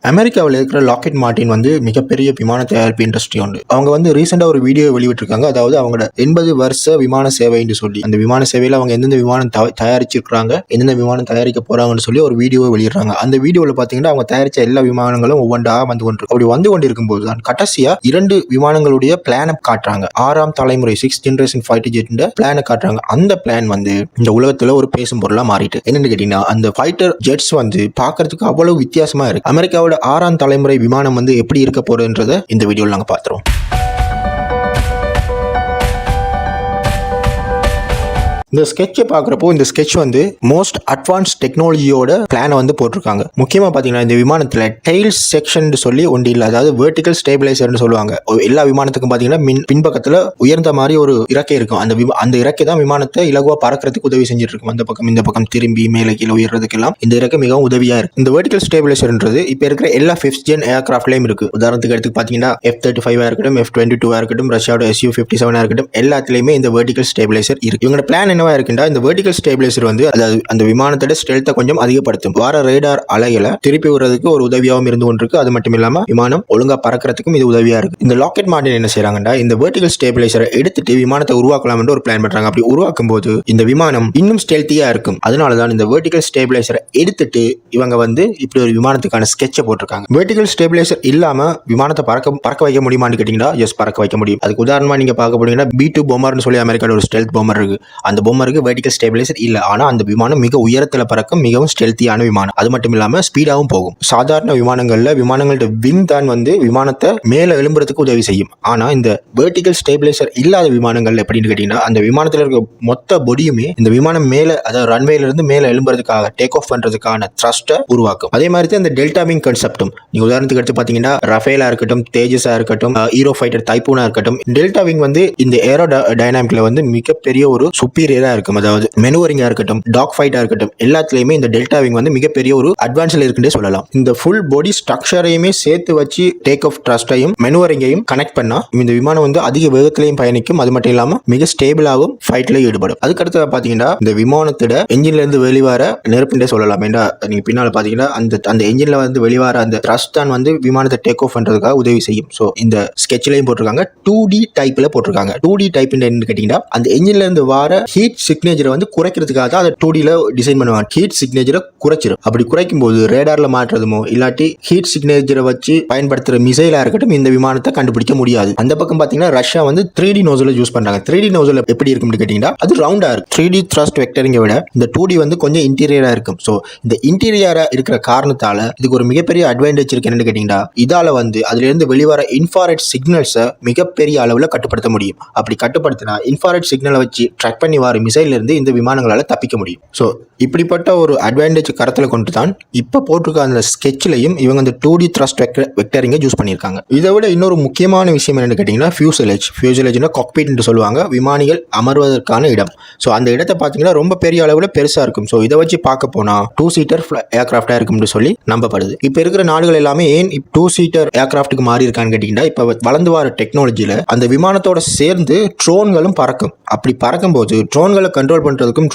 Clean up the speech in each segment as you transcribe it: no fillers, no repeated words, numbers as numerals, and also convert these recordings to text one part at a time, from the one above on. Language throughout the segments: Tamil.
அமெரிக்காவில் இருக்கிற லாக்கெட் மார்டின் வந்து மிகப்பெரிய விமான தயாரிப்பு இண்டஸ்ட்ரி உண்டு. அவங்க வந்து ரீசெண்டாக ஒரு வீடியோ வெளியிட்டிருக்காங்க. அதாவது அவங்களோட 80 வருஷ விமான சேவைன்னு சொல்லி அந்த விமான சேவையில் அவங்க எந்தெந்த விமானம் தயாரிச்சிருக்காங்க, எந்தெந்த விமானம் தயாரிக்க போறாங்கன்னு சொல்லி ஒரு வீடியோவை வெளியிடுறாங்க. அந்த வீடியோவில் பார்த்தீங்கன்னா அவங்க தயாரிச்ச எல்லா விமானங்களும் ஒவ்வொன்றா வந்து கொண்டிருக்கு. அப்படி வந்து கொண்டிருக்கும் போது தான் கடைசியா 2 விமானங்களுடைய பிளானை காட்டுறாங்க. 6ஆம் தலைமுறை 6th ஜெனரேஷன் ஃபைட்டர் ஜெட் பிளானை காட்டுறாங்க. அந்த பிளான் வந்து இந்த உலகத்துல ஒரு பேசும் பொருளா மாறிட்டு என்னன்னு கேட்டீங்கன்னா, அந்த ஃபைட்டர் ஜெட்ஸ் வந்து பார்க்கறதுக்கு அவ்வளவு வித்தியாசமா இருக்கு. அமெரிக்காவோட 6ஆம் தலைமுறை விமானம் வந்து எப்படி இருக்க போறதுன்றத இந்த வீடியோல நாங்க பாத்துறோம். இந்த ஸ்கெட்சை பார்க்குறப்போ இந்த ஸ்கெட்ச் வந்து மோஸ்ட் அட்வான்ஸ் டெக்னாலஜியோட பிளானை வந்து போட்டிருக்காங்க. முக்கியமாக பார்த்தீங்கன்னா இந்த விமானத்தில் டெயில் செக்ஷன் சொல்லி ஒன்று இல்லை, அதாவது வெர்டிகல் ஸ்டேபிளைசர்னு சொல்லுவாங்க. எல்லா விமானத்துக்கும் பார்த்தீங்கன்னா பின்பக்கத்தில் உயர்ந்த மாதிரி ஒரு இறக்கை இருக்கும். அந்த இறக்கை தான் விமானத்தை இலகுவாக பறக்கிறதுக்கு உதவி செஞ்சுட்டு இருக்கும். அந்த பக்கம் இந்த பக்கம் திரும்பி மேலே கீழே உயர்றதுக்கெல்லாம் இந்த இறக்கை மிகவும் உதவியாக இருக்கு. இந்த வெர்டிகல் ஸ்டேபிளைசர்ன்றது இப்போ இருக்கிற எல்லா 5th ஜென் ஏர்கிராஃப்ட்லையும் இருக்கு. உதாரணத்துக்கு எடுத்து பார்த்தீங்கன்னா F-35 இருக்கட்டும், F-22 இருக்கட்டும், ரஷ்யாவோட Su-57 இருக்கட்டும், எல்லாத்துலேயுமே இந்த வெர்டிகல் ஸ்டேபிளைசர் இருக்கு. இவங்களோட பிளான் இருக்குண்டா, இந்த வெர்டிகல் ஸ்டேபிளைசர் வந்து அதாவது அந்த விமானத்தோட ஸ்ட்ரெல்த்தை கொஞ்சம் அதிகப்படுத்தும். வார ரேடார் அலைகளை திருப்பி விடுறதுக்கு ஒரு உதவியாகவும் இருந்து கொண்டிருக்கு. அது மட்டும் இல்லாம விமானம் ஒழுங்கா பறக்கிறதுக்கும் இது உதவியா இருக்கு. இந்த லாக்கெட் மார்டின் என்ன செய்யறாங்கன்னா, இந்த வெர்டிகல் ஸ்டேபிளைசரை எடுத்துட்டு விமானத்தை உருவாக்கலாம் என்று ஒரு பிளான் பண்றாங்க. அப்படி உருவாக்கும் போது இந்த விமானம் இன்னும் ஸ்டெல்த்தியா இருக்கும். அதனாலதான் இந்த வெர்டிகல் ஸ்டேபிளைசரை எடுத்துட்டு இவங்க வந்து இப்படி ஒரு விமானத்துக்கான ஸ்கெட்சை போட்டிருக்காங்க. வெர்டிகல் ஸ்டேபிளைசர் இல்லாம விமானத்தை பறக்க வைக்க முடியுமான்னு கேட்டீங்கன்னா, எஸ், பறக்க வைக்க முடியும். அதுக்கு உதாரணமா நீங்க பார்க்க போனீங்கன்னா B-2 பொம்மர்னு சொல்லி அமெரிக்காவோட ஒரு ஸ்டெல்த் பொம்மர் இருக்கு. அந்த பொம்மருக்கு வெர்டிகல் ஸ்டேபிளைசர் இல்ல, ஆனா அந்த விமானம் மிக உயரத்துல பறக்கும், மிகவும் ஸ்டெல்த்தியான விமானம். அது மட்டும் இல்லாம ஸ்பீடாவும் போகும். சாதாரண விமானங்களோட விங் தான் வந்து விமானத்தை மேல எழும்புறதுக்கு உதவி செய்யும். ஆனா இந்த வெர்டிகல் ஸ்டேபிளைசர் இல்லாத விமானங்கள் எப்படின்னு கேட்டீங்கன்னா, அந்த விமானத்துல இருக்க மொத்த பொடியுமே இந்த விமானம் மேல, அதாவது ரன்வேல இருந்து மேல எழும்புறதுக்காக டேக் ஆஃப் பண்றதுக்கான த்ரஸ்ட்டை உருவாக்கும். அதே மாதிரி தான் இந்த டெல்டா விங் கான்செப்டும். நீங்க உதாரணத்துக்கு எடுத்து பாத்தீங்கன்னா, ரஃபேலா இருக்கட்டும், தேஜஸா இருக்கட்டும், ஹீரோ ஃபைட்டர் டைப்பூனா இருக்கட்டும், டெல்டா விங் வந்து இந்த ஏரோ டைனாமிக்ல வந்து மிகப்பெரிய ஒரு சுப்பீரியரா இருக்கும். அதாவது மெனுவரிங்கா இருக்கட்டும், டாக் ஃபைட்டா இருக்கட்டும், எல்லாத்துலயுமே இந்த டெல்டா விங் வந்து மிகப்பெரிய ஒரு அட்வான்ஸ்ல இருக்குன்னு சொல்லலாம். இந்த ஃபுல் பாடி ஸ்ட்ரக்சரையுமே சேர்த்து வச்சு டேக் ஆஃப் த்ரஸ்டையும் மெனுவரிங்கையும் கனெக்ட் பண்ணா இந்த விமானம் வந்து அதிக வேகத்திலையும் பயணிக்கும். அது மட்டும் இல்லாம மிக ஸ்டேபிளாகவும் ஃபைட்ல ஈடுபடும். அதுக்கடுத்து பாத்தீங்கன்னா, இந்த விமானத்தோட என்ஜின்ல இருந்து வெளிவர நெருப்புன்றே சொல்லலாம். ஏன்னா நீங்க பின்னால பாத்தீங்கன்னா அந்த என்ஜின்ல வந்து வெளிவர அந்த த்ரஸ்ட் தான் வந்து விமானத்தை டேக் ஆஃப் பண்றதுக்காக உதவி செய்யும். சோ இந்த ஸ்கெட்ச்லயும் போட்டிருக்காங்க, 2D டைப்ல போட்டிருக்காங்க. 2D டைப் என்ன கேட்டீங்கன்னா, அந்த என்ஜின்ல இருந்து வர ஹீட் சிக்னேச்சரை வந்து குறைக்கிறதுக்காக தான் அதை 2Dல டிசைன் பண்ணுவாங்க. ஹீட் சிக்னேச்சரை குறைச்சிடும். அப்படி குறைக்கும் போது ரேடார்ல மாற்றுறதுமோ இல்லாட்டி ஹீட் சிக்னேச்சரை வச்சு பயன்படுத்துற மிசைலா இருக்கட்டும் இந்த விமானத்தை கண்டுபிடிக்க முடியாது. அந்த பக்கம் பாத்தீங்கன்னா ரஷ்யா வந்து 3D நோசல் யூஸ் பண்றாங்க. 3D நோசல் எப்படி இருக்கும்னு கேட்டீங்கன்னா, அது ரவுண்டா இருக்கு. 3D த்ரஸ்ட் வெக்டரிங்க விட இந்த 2D வந்து கொஞ்சம் இன்டீரியரா இருக்கும். சோ இந்த இன்டீரியரா இருக்கிற காரணத்தால இதுக்கு ஒரு மிகப்பெரிய அட்வான்டேஜ் இருக்கு. என்னன்னு கேட்டீங்கன்னா, இதால வந்து அதுல இருந்து வெளிவர இன்ஃப்ராரெட் சிக்னல்ஸை மிகப்பெரிய அளவுல கட்டுப்படுத்த முடியும். அப்படி கட்டுப்படுத்தினா இன்ஃப்ராரெட் சிக்னலை வச்சு ட்ராக் பண்ணி வர மிசைல இருந்து இந்த விமானங்களால தப்பிக்க முடியும். ஸோ இப்படிப்பட்ட ஒரு அட்வான்டேஜ் கருத்தில் கொண்டு தான் இப்போ போட்டிருக்க அந்த ஸ்கெட்ச்லையும் இவங்க அந்த 2D த்ரஸ்ட் வெக்டரிங்க யூஸ் பண்ணியிருக்காங்க. இதை விட இன்னொரு முக்கியமான விஷயம் என்னன்னு கேட்டிங்கன்னா, ஃபியூசலேஜ்னா காக்பிட் என்று சொல்லுவாங்க, விமானிகள் அமர்வதற்கான இடம். ஸோ அந்த இடத்தை பார்த்தீங்கன்னா ரொம்ப பெரிய அளவில் பெருசாக இருக்கும். ஸோ இதை வச்சு பார்க்க போனால் 2 சீட்டர் ஏர்கிராஃப்டாக இருக்கும்னு சொல்லி நம்பப்படுது. இப்போ இருக்கிற நாடுகள் எல்லாமே ஏன் 2 சீட்டர் ஏர்கிராஃப்ட்டுக்கு மாறி இருக்கான்னு கேட்டிங்கன்னா, இப்போ வளர்ந்து வர டெக்னாலஜியில் அந்த விமானத்தோட சேர்ந்து ட்ரோன்களும் பறக்கும். அப்படி பறக்கும்போது ட்ரோன்களை கண்ட்ரோல் பண்ணுறதுக்கும்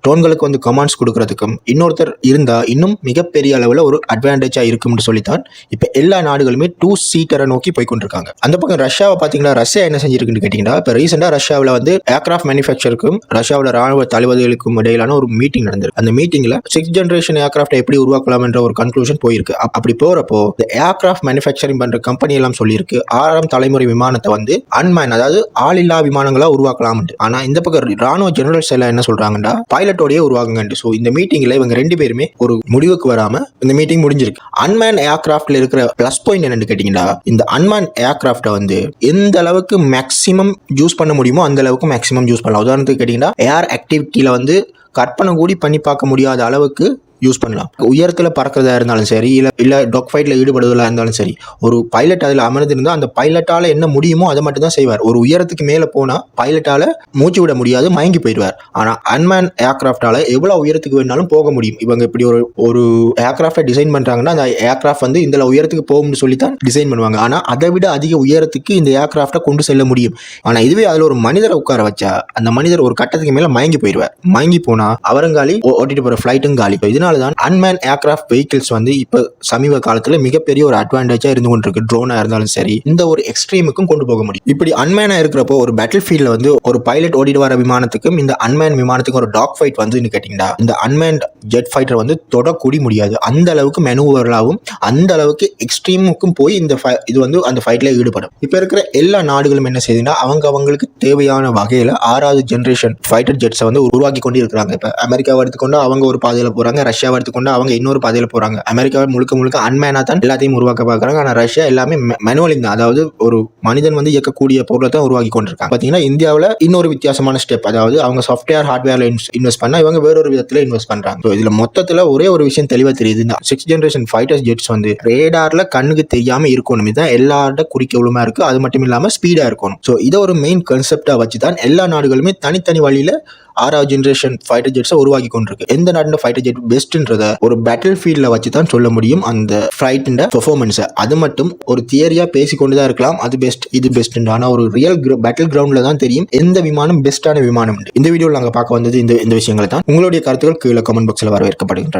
ட்ரோன்களுக்கு வந்து கமாண்ட்ஸ் கொடுக்கறதுக்கும் இன்னொருத்தர் இருந்தா இன்னும் மிகப்பெரிய அளவில் ஒரு அட்வான்டேஜா இருக்கும்னு சொல்லித்தான் இப்ப எல்லா நாடுகளுமே 2 சீட்டரை நோக்கி போய் கொண்டிருக்காங்க. அந்த பக்கம் ரஷ்யாவை பாத்தீங்கன்னா, ரஷ்யா என்ன செஞ்சிருக்குன்னு கேட்டீங்கன்னா, இப்ப ரீசெண்டா ரஷ்யாவில் வந்து ஏர்கிராஃப்ட் மேனுஃபேக்சருக்கும் ரஷ்யாவோட ராணுவ தளபதிகளுக்கும் இடையிலான ஒரு மீட்டிங் நடந்திருக்கு. அந்த மீட்டிங்ல 6th ஜெனரேஷன் ஏர்கிராஃப்ட் எப்படி உருவாக்கலாம் என்ற ஒரு கன்க்ளூஷன் போயிருக்கு. அப்படி போறப்போ இந்த ஏர்கிராஃப்ட் மேனுஃபேக்சரிங் பண்ற கம்பெனி எல்லாம் சொல்லியிருக்கு, 6ஆம் தலைமுறை விமானத்தை வந்து அன்மேன், அதாவது ஆள் இல்லா விமானங்களா உருவாக்கலாம். ஆனா இந்த பக்கம் ராணுவ ஜெனரல்ஸ் எல்லாம் என்ன சொல்றாங்கன்னா, பைலட்டோடய உருவாக்குங்க. ஸோ இந்த மீட்டிங்ல இவங்க 2 பேருமே ஒரு முடிவுக்கு வராம இந்த மீட்டிங் முடிஞ்சிருக்கு. அன்மேன் ஏர்கிராஃப்ட்ல இருக்கிற பிளஸ் பாயிண்ட் என்னன்னு கேட்டீங்கன்னா, இந்த அன்மேன் ஏர்கிராஃப்டை வந்து எந்த அளவுக்கு மேக்சிமம் யூஸ் பண்ண முடியுமோ அந்த அளவுக்கு மேக்சிமம் யூஸ் பண்ணலாம். உதாரணத்துக்கு கேட்டீங்கன்னா, ஏர் ஆக்டிவிட்டியில வந்து கற்பனை கூடி பண்ணி பார்க்க முடியாத அளவுக்கு யூஸ் பண்ணலாம். உயரத்தில் பறக்கிறதா இருந்தாலும் சரி, இல்லை டாக் ஃபைட்ல ஈடுபடுவதா இருந்தாலும் சரி, ஒரு பைலட் அதில் அமர்ந்திருந்தால் அந்த பைலட்டால என்ன முடியுமோ அதை மட்டும் தான் செய்வார். ஒரு உயரத்துக்கு மேலே போனால் பைலட்டால மூச்சு விட முடியாது, மயங்கி போயிடுவார். ஆனால் அன்மேன் ஏர்கிராஃப்டால எவ்வளோ உயரத்துக்கு வேணாலும் போக முடியும். இவங்க இப்படி ஒரு ஏர்கிராஃப்டை டிசைன் பண்ணுறாங்கன்னா, அந்த ஏர்கிராஃப்ட் வந்து இந்த உயரத்துக்கு போகும்னு சொல்லி தான் டிசைன் பண்ணுவாங்க. ஆனால் அதை விட அதிக உயரத்துக்கு இந்த ஏர்கிராஃப்டை கொண்டு செல்ல முடியும். ஆனால் இதுவே அதில் ஒரு மனிதரை உட்கார வச்சா அந்த மனிதர் ஒரு கட்டத்துக்கு மேலே மயங்கி போயிடுவார். மயங்கி போனால் அவரும் காலி, ஓட்டிட்டு போகிற ஃப்ளைட்டும் காலி. இதனால இதனால தான் அன்மேன் ஏர்கிராஃப்ட் வெஹிக்கிள்ஸ் வந்து இப்போ சமீப காலத்தில் மிகப்பெரிய ஒரு அட்வான்டேஜா இருந்து கொண்டிருக்கு. ட்ரோனா இருந்தாலும் சரி, இந்த ஒரு எக்ஸ்ட்ரீமுக்கும் கொண்டு போக முடியும். இப்படி அன்மேனா இருக்கிறப்போ ஒரு பேட்டில் ஃபீல்ட்ல வந்து ஒரு பைலட் ஓடிட்டு வர விமானத்துக்கும் இந்த அன்மேன் விமானத்துக்கும் ஒரு டாக் ஃபைட் வந்து கேட்டீங்கன்னா, இந்த அன்மேன் ஜெட் ஃபைட்டர் வந்து தொடக்கூடி முடியாது. அந்த அளவுக்கு மெனுவர்களாகவும் அந்த அளவுக்கு எக்ஸ்ட்ரீமுக்கும் போய் இது வந்து அந்த ஃபைட்ல ஈடுபடும். இப்போ இருக்கிற எல்லா நாடுகளும் என்ன செய்யுதுன்னா, அவங்களுக்கு தேவையான வகையில் 6வது ஜெனரேஷன் ஃபைட்டர் ஜெட்ஸை வந்து உருவாக்கி கொண்டு இருக்கிறாங்க. இப்போ அமெரிக்காவை எடுத்துக்கொண்டு அவங்க ஒரு பாதையில் போறாங்க, ரஷ்யாவை எடுத்துக்கொண்டு அவங்க இன்னொரு பாதையில் போறாங்க. அமெரிக்காவை முழுக்க அன்மேனா தான் எல்லாத்தையும் உருவாக்க பார்க்குறாங்க. ஆனால் ரஷ்யா எல்லாமே மேனுவலிங் தான், அதாவது ஒரு மனிதன் வந்து இயக்கக்கூடிய பொருளை தான் உருவாக்கி கொண்டிருக்காங்க. பார்த்தீங்கன்னா இந்தியாவில் இன்னொரு வித்தியாசமான ஸ்டெப், அதாவது அவங்க சாஃப்ட்வேர் ஹார்ட்வேர்ல இன்வெஸ்ட் பண்ணா இவங்க வேறொரு விதத்தில் இன்வெஸ்ட் பண்றாங்க. ஸோ இதுல மொத்தத்தில் ஒரே ஒரு விஷயம் தெளிவாக தெரியுது, 6th ஜெனரேஷன் ஃபைட்டர் ஜெட்ஸ் வந்து ரேடார்ல கண்ணுக்கு தெரியாம இருக்கணும். இதுதான் எல்லாரோட குறிக்கோளுமா இருக்கு. அது மட்டும் இல்லாம ஸ்பீடா இருக்கணும். ஸோ இதை ஒரு மெயின் கான்செப்டா வச்சு தான் எல்லா நாடுகளுமே தனித்தனி வழியில 6வது ஜெனரேஷன் ஃபைட்டர் ஜெட்ஸை உருவாக்கி கொண்டிருக்கு. எந்த நாட்டோட ஃபைட்டர் ஜெட் பெஸ்ட்ன்றத ஒரு பேட்டில் ஃபீல்ட்ல வச்சு தான் சொல்ல முடியும். அந்த ஃப்ளைட்டின் பெர்ஃபார்மன்ஸை அது மட்டும் ஒரு தியரியா பேசிக்கொண்டு தான் இருக்கலாம், அது பெஸ்ட் இது பெஸ்ட். ஆனால் ஒரு ரியல் பேட்டில் கிரவுண்ட்ல தான் தெரியும் எந்த விமானம் பெஸ்டான விமானம். இந்த வீடியோவில் நாங்கள் பார்க்க வந்தது இந்த விஷயங்களை தான். உங்களுடைய கருத்துக்கள் கீழே கமெண்ட் பாக்ஸில் வரவேற்கப்படுகின்றன.